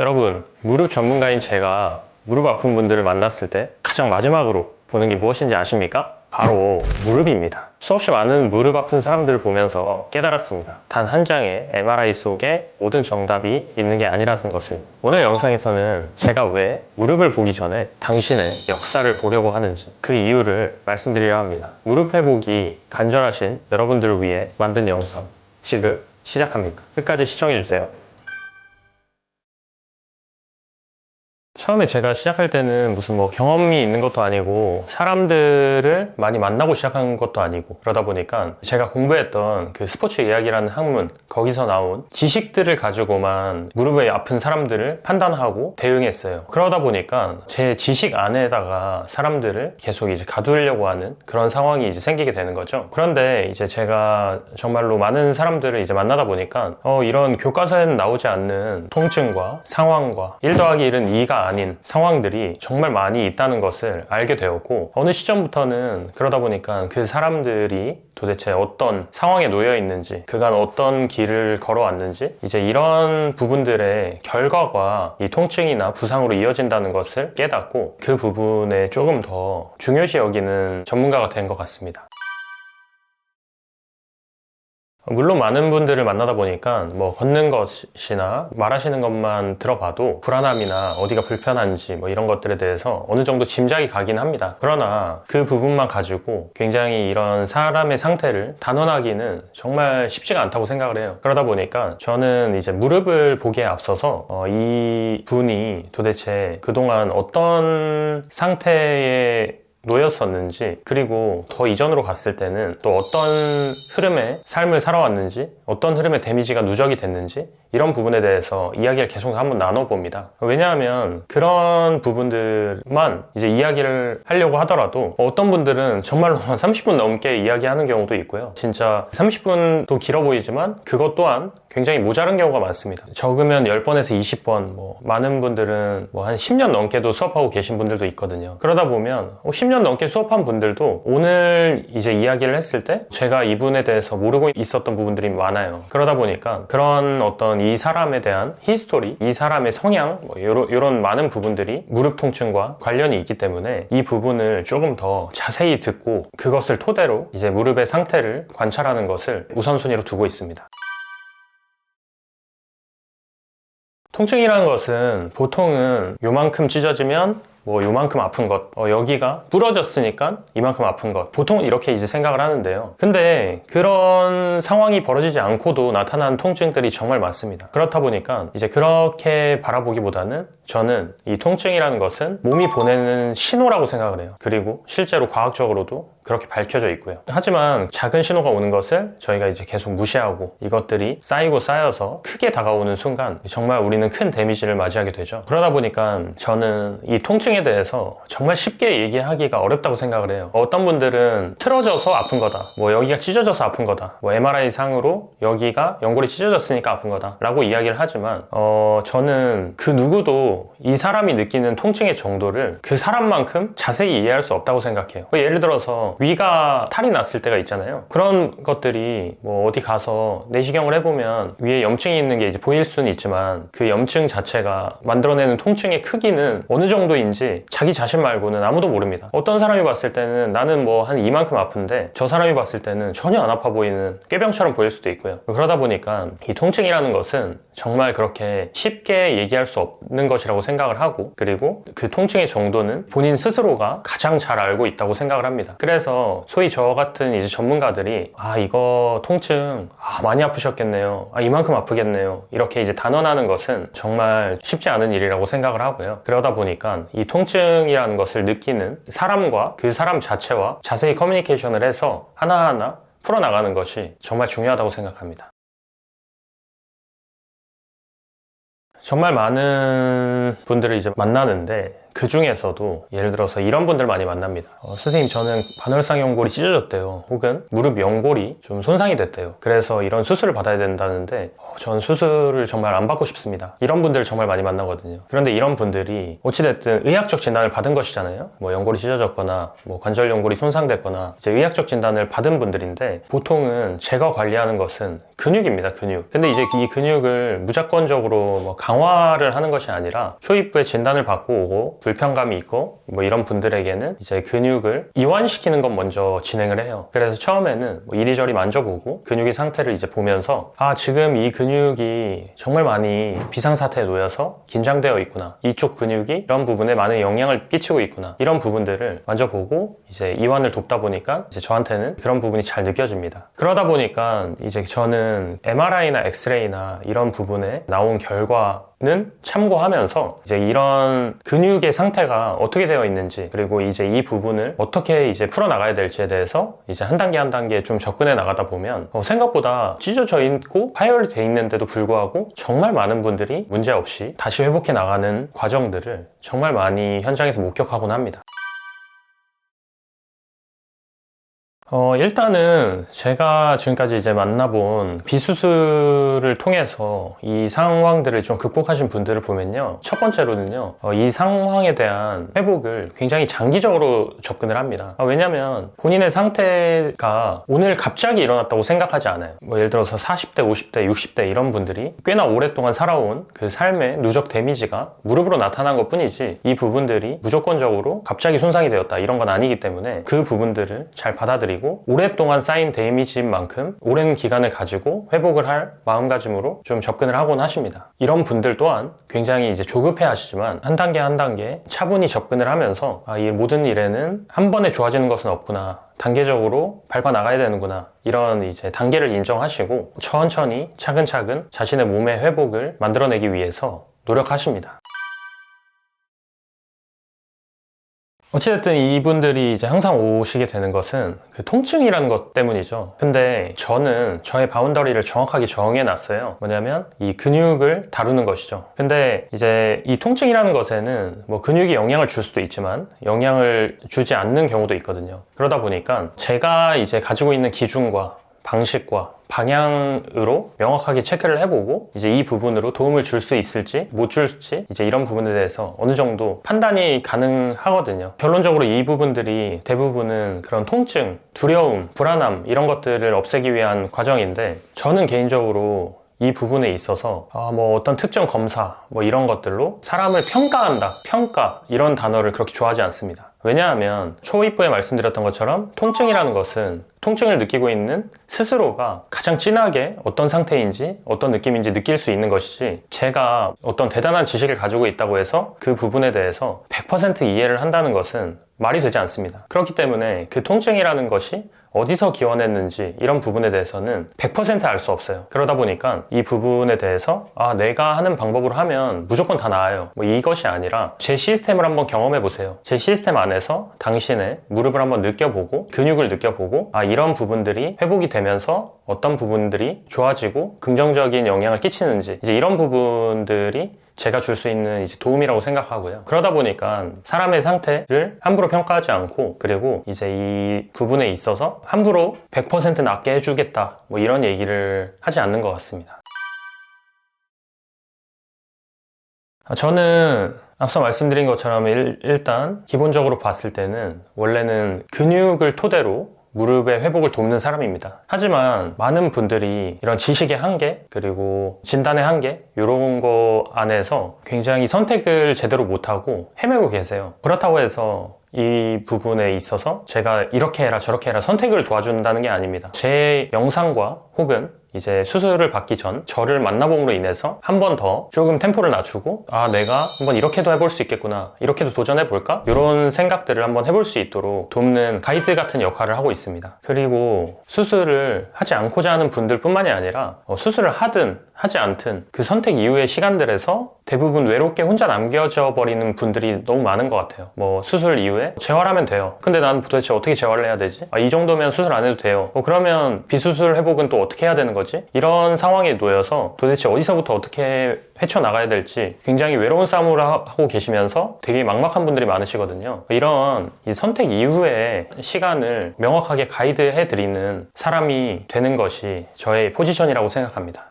여러분, 무릎 전문가인 제가 무릎 아픈 분들을 만났을 때 가장 마지막으로 보는 게 무엇인지 아십니까? 바로 무릎입니다. 수없이 많은 무릎 아픈 사람들을 보면서 깨달았습니다. 단 한 장의 MRI 속에 모든 정답이 있는 게 아니라는 것을. 오늘 영상에서는 제가 왜 무릎을 보기 전에 당신의 역사를 보려고 하는지 그 이유를 말씀드리려 합니다. 무릎 회복이 간절하신 여러분들을 위해 만든 영상 지금 시작합니다. 끝까지 시청해주세요. 처음에 제가 시작할 때는 무슨 경험이 있는 것도 아니고 사람들을 많이 만나고 시작한 것도 아니고 그러다 보니까 제가 공부했던 그 스포츠 이야기라는 학문 거기서 나온 지식들을 가지고만 무릎이 아픈 사람들을 판단하고 대응했어요. 그러다 보니까 제 지식 안에다가 사람들을 계속 이제 가두려고 하는 그런 상황이 이제 생기게 되는 거죠. 그런데 이제 제가 정말로 많은 사람들을 이제 만나다 보니까 이런 교과서에는 나오지 않는 통증과 상황과 1 더하기 1은 2가 아닌 상황들이 정말 많이 있다는 것을 알게 되었고, 어느 시점부터는 그러다 보니까 그 사람들이 도대체 어떤 상황에 놓여 있는지, 그간 어떤 길을 걸어왔는지, 이제 이런 부분들의 결과가 이 통증이나 부상으로 이어진다는 것을 깨닫고 그 부분에 조금 더 중요시 여기는 전문가가 된 것 같습니다. 물론 많은 분들을 만나다 보니까 걷는 것이나 말하시는 것만 들어봐도 불안함이나 어디가 불편한지 이런 것들에 대해서 어느 정도 짐작이 가긴 합니다. 그러나 그 부분만 가지고 굉장히 이런 사람의 상태를 단언하기는 정말 쉽지가 않다고 생각을 해요. 그러다 보니까 저는 이제 무릎을 보기에 앞서서 이 분이 도대체 그동안 어떤 상태에 놓였었는지, 그리고 더 이전으로 갔을 때는 또 어떤 흐름의 삶을 살아왔는지, 어떤 흐름의 데미지가 누적이 됐는지, 이런 부분에 대해서 이야기를 계속 한번 나눠봅니다. 왜냐하면 그런 부분들만 이제 이야기를 하려고 하더라도 어떤 분들은 정말로 30분 넘게 이야기하는 경우도 있고요. 진짜 30분도 길어 보이지만 그것 또한 굉장히 모자른 경우가 많습니다. 적으면 10번에서 20번, 많은 분들은 한 10년 넘게도 수업하고 계신 분들도 있거든요. 그러다 보면 10년 넘게 수업한 분들도 오늘 이제 이야기를 했을 때 제가 이분에 대해서 모르고 있었던 부분들이 많아요. 그러다 보니까 그런 어떤 이 사람에 대한 히스토리, 이 사람의 성향, 이런 많은 부분들이 무릎 통증과 관련이 있기 때문에 이 부분을 조금 더 자세히 듣고 그것을 토대로 이제 무릎의 상태를 관찰하는 것을 우선순위로 두고 있습니다. 통증이라는 것은 보통은 요만큼 찢어지면 요만큼 아픈 것, 여기가 부러졌으니까 이만큼 아픈 것, 보통은 이렇게 이제 생각을 하는데요. 근데 그런 상황이 벌어지지 않고도 나타나는 통증들이 정말 많습니다. 그렇다 보니까 이제 그렇게 바라보기보다는 저는 이 통증이라는 것은 몸이 보내는 신호라고 생각을 해요. 그리고 실제로 과학적으로도 그렇게 밝혀져 있고요. 하지만 작은 신호가 오는 것을 저희가 이제 계속 무시하고 이것들이 쌓이고 쌓여서 크게 다가오는 순간 정말 우리는 큰 데미지를 맞이하게 되죠. 그러다 보니까 저는 이 통증에 대해서 정말 쉽게 얘기하기가 어렵다고 생각을 해요. 어떤 분들은 틀어져서 아픈 거다, 여기가 찢어져서 아픈 거다, MRI 상으로 여기가 연골이 찢어졌으니까 아픈 거다 라고 이야기를 하지만 저는 그 누구도 이 사람이 느끼는 통증의 정도를 그 사람만큼 자세히 이해할 수 없다고 생각해요. 예를 들어서 위가 탈이 났을 때가 있잖아요. 그런 것들이 어디 가서 내시경을 해보면 위에 염증이 있는 게 이제 보일 수는 있지만 그 염증 자체가 만들어내는 통증의 크기는 어느 정도인지 자기 자신 말고는 아무도 모릅니다. 어떤 사람이 봤을 때는 나는 한 이만큼 아픈데 저 사람이 봤을 때는 전혀 안 아파 보이는 꾀병처럼 보일 수도 있고요. 그러다 보니까 이 통증이라는 것은 정말 그렇게 쉽게 얘기할 수 없는 것이라고 생각을 하고, 그리고 그 통증의 정도는 본인 스스로가 가장 잘 알고 있다고 생각을 합니다. 그래서 소위 저 같은 이제 전문가들이 이거 통증 많이 아프셨겠네요, 이만큼 아프겠네요, 이렇게 이제 단언하는 것은 정말 쉽지 않은 일이라고 생각을 하고요. 그러다 보니까 이 통증이라는 것을 느끼는 사람과 그 사람 자체와 자세히 커뮤니케이션을 해서 하나하나 풀어나가는 것이 정말 중요하다고 생각합니다. 정말 많은 분들을 이제 만나는데 그 중에서도 예를 들어서 이런 분들 많이 만납니다. 선생님 저는 반월상 연골이 찢어졌대요. 혹은 무릎 연골이 좀 손상이 됐대요. 그래서 이런 수술을 받아야 된다는데 전 수술을 정말 안 받고 싶습니다. 이런 분들 정말 많이 만나거든요. 그런데 이런 분들이 어찌됐든 의학적 진단을 받은 것이잖아요. 뭐 연골이 찢어졌거나 뭐 관절 연골이 손상됐거나 이제 의학적 진단을 받은 분들인데 보통은 제가 관리하는 것은 근육입니다. 근육. 근데 이제 이 근육을 무조건적으로 뭐 강화를 하는 것이 아니라 초입부에 진단을 받고 오고 불편감이 있고 뭐 이런 분들에게는 이제 근육을 이완시키는 것 먼저 진행을 해요. 그래서 처음에는 뭐 이리저리 만져보고 근육의 상태를 이제 보면서 아 지금 이 근육이 정말 많이 비상사태에 놓여서 긴장되어 있구나. 이쪽 근육이 이런 부분에 많은 영향을 끼치고 있구나. 이런 부분들을 만져보고 이제 이완을 돕다 보니까 이제 저한테는 그런 부분이 잘 느껴집니다. 그러다 보니까 이제 저는 MRI나 엑스레이나 이런 부분에 나온 결과는 참고하면서 이제 이런 근육의 상태가 어떻게 되어 있는지 그리고 이제 이 부분을 어떻게 이제 풀어나가야 될지에 대해서 이제 한 단계 한 단계 좀 접근해 나가다 보면 생각보다 찢어져 있고 파열이 돼 있는데도 불구하고 정말 많은 분들이 문제없이 다시 회복해 나가는 과정들을 정말 많이 현장에서 목격하곤 합니다. 일단은 제가 지금까지 이제 만나본 비수술을 통해서 이 상황들을 좀 극복하신 분들을 보면요. 첫 번째로는요, 이 상황에 대한 회복을 굉장히 장기적으로 접근을 합니다. 왜냐면 본인의 상태가 오늘 갑자기 일어났다고 생각하지 않아요. 뭐 예를 들어서 40대, 50대, 60대 이런 분들이 꽤나 오랫동안 살아온 그 삶의 누적 데미지가 무릎으로 나타난 것 뿐이지 이 부분들이 무조건적으로 갑자기 손상이 되었다 이런 건 아니기 때문에 그 부분들을 잘 받아들이고 오랫동안 쌓인 데미지인 만큼 오랜 기간을 가지고 회복을 할 마음가짐으로 좀 접근을 하곤 하십니다. 이런 분들 또한 굉장히 이제 조급해 하시지만 한 단계 한 단계 차분히 접근을 하면서 이 모든 일에는 한 번에 좋아지는 것은 없구나. 단계적으로 밟아 나가야 되는구나. 이런 이제 단계를 인정하시고 천천히 차근차근 자신의 몸의 회복을 만들어내기 위해서 노력하십니다. 어찌됐든 이분들이 이제 항상 오시게 되는 것은 그 통증이라는 것 때문이죠. 근데 저는 저의 바운더리를 정확하게 정해놨어요. 뭐냐면 이 근육을 다루는 것이죠. 근데 이제 이 통증이라는 것에는 뭐 근육이 영향을 줄 수도 있지만 영향을 주지 않는 경우도 있거든요. 그러다 보니까 제가 이제 가지고 있는 기준과 방식과 방향으로 명확하게 체크를 해보고 이제 이 부분으로 도움을 줄 수 있을지 못 줄지 이제 이런 부분에 대해서 어느 정도 판단이 가능하거든요. 결론적으로 이 부분들이 대부분은 그런 통증, 두려움, 불안함 이런 것들을 없애기 위한 과정인데 저는 개인적으로 이 부분에 있어서 뭐 어떤 특정 검사 뭐 이런 것들로 사람을 평가한다, 평가 이런 단어를 그렇게 좋아하지 않습니다. 왜냐하면 초입부에 말씀드렸던 것처럼 통증이라는 것은 통증을 느끼고 있는 스스로가 가장 진하게 어떤 상태인지 어떤 느낌인지 느낄 수 있는 것이지 제가 어떤 대단한 지식을 가지고 있다고 해서 그 부분에 대해서 100% 이해를 한다는 것은 말이 되지 않습니다. 그렇기 때문에 그 통증이라는 것이 어디서 기원했는지 이런 부분에 대해서는 100% 알 수 없어요. 그러다 보니까 이 부분에 대해서 내가 하는 방법으로 하면 무조건 다 나아요. 뭐 이것이 아니라 제 시스템을 한번 경험해 보세요. 제 시스템 안에서 당신의 무릎을 한번 느껴보고 근육을 느껴보고 이런 부분들이 회복이 되면서 어떤 부분들이 좋아지고 긍정적인 영향을 끼치는지 이제 이런 부분들이 제가 줄 수 있는 이제 도움이라고 생각하고요. 그러다 보니까 사람의 상태를 함부로 평가하지 않고 그리고 이제 이 부분에 있어서 함부로 100% 낫게 해주겠다 뭐 이런 얘기를 하지 않는 것 같습니다. 저는 앞서 말씀드린 것처럼 일단 기본적으로 봤을 때는 원래는 근육을 토대로 무릎의 회복을 돕는 사람입니다. 하지만 많은 분들이 이런 지식의 한계 그리고 진단의 한계 이런 거 안에서 굉장히 선택을 제대로 못하고 헤매고 계세요. 그렇다고 해서 이 부분에 있어서 제가 이렇게 해라 저렇게 해라 선택을 도와준다는 게 아닙니다. 제 영상과 혹은 이제 수술을 받기 전 저를 만나봄으로 인해서 한 번 더 조금 템포를 낮추고 내가 한번 이렇게도 해볼 수 있겠구나 이렇게도 도전해볼까? 이런 생각들을 한번 해볼 수 있도록 돕는 가이드 같은 역할을 하고 있습니다. 그리고 수술을 하지 않고자 하는 분들 뿐만이 아니라 수술을 하든 하지 않든 그 선택 이후의 시간들에서 대부분 외롭게 혼자 남겨져 버리는 분들이 너무 많은 것 같아요. 뭐 수술 이후에 재활하면 돼요. 근데 난 도대체 어떻게 재활을 해야 되지? 이 정도면 수술 안 해도 돼요. 그러면 비수술 회복은 또 어떻게 해야 되는 거지? 이런 상황에 놓여서 도대체 어디서부터 어떻게 헤쳐나가야 될지 굉장히 외로운 싸움을 하고 계시면서 되게 막막한 분들이 많으시거든요. 이런 이 선택 이후의 시간을 명확하게 가이드해 드리는 사람이 되는 것이 저의 포지션이라고 생각합니다.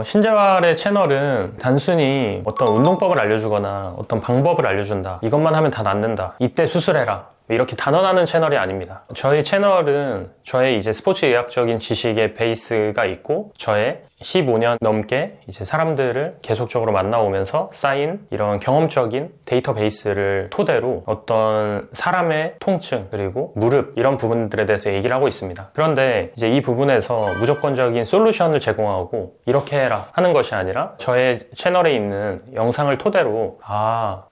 신재활의 채널은 단순히 어떤 운동법을 알려주거나 어떤 방법을 알려준다, 이것만 하면 다 낫는다, 이때 수술해라, 이렇게 단언하는 채널이 아닙니다. 저희 채널은 저의 이제 스포츠 의학적인 지식의 베이스가 있고, 저의 15년 넘게 이제 사람들을 계속적으로 만나오면서 쌓인 이런 경험적인 데이터베이스를 토대로 어떤 사람의 통증, 그리고 무릎, 이런 부분들에 대해서 얘기를 하고 있습니다. 그런데 이제 이 부분에서 무조건적인 솔루션을 제공하고 이렇게 해라 하는 것이 아니라, 저의 채널에 있는 영상을 토대로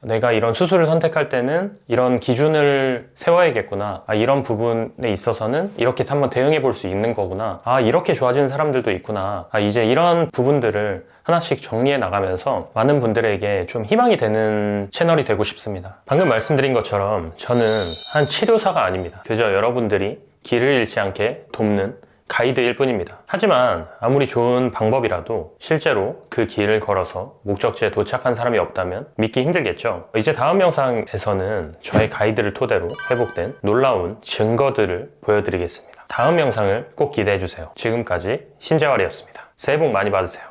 내가 이런 수술을 선택할 때는 이런 기준을 세워야겠구나, 이런 부분에 있어서는 이렇게 한번 대응해 볼 수 있는 거구나, 이렇게 좋아지는 사람들도 있구나, 이제 이런 부분들을 하나씩 정리해 나가면서 많은 분들에게 좀 희망이 되는 채널이 되고 싶습니다. 방금 말씀드린 것처럼 저는 한 치료사가 아닙니다. 그저 여러분들이 길을 잃지 않게 돕는 가이드일 뿐입니다. 하지만 아무리 좋은 방법이라도 실제로 그 길을 걸어서 목적지에 도착한 사람이 없다면 믿기 힘들겠죠. 이제 다음 영상에서는 저의 가이드를 토대로 회복된 놀라운 증거들을 보여드리겠습니다. 다음 영상을 꼭 기대해주세요. 지금까지 신재활이었습니다. 새해 복 많이 받으세요.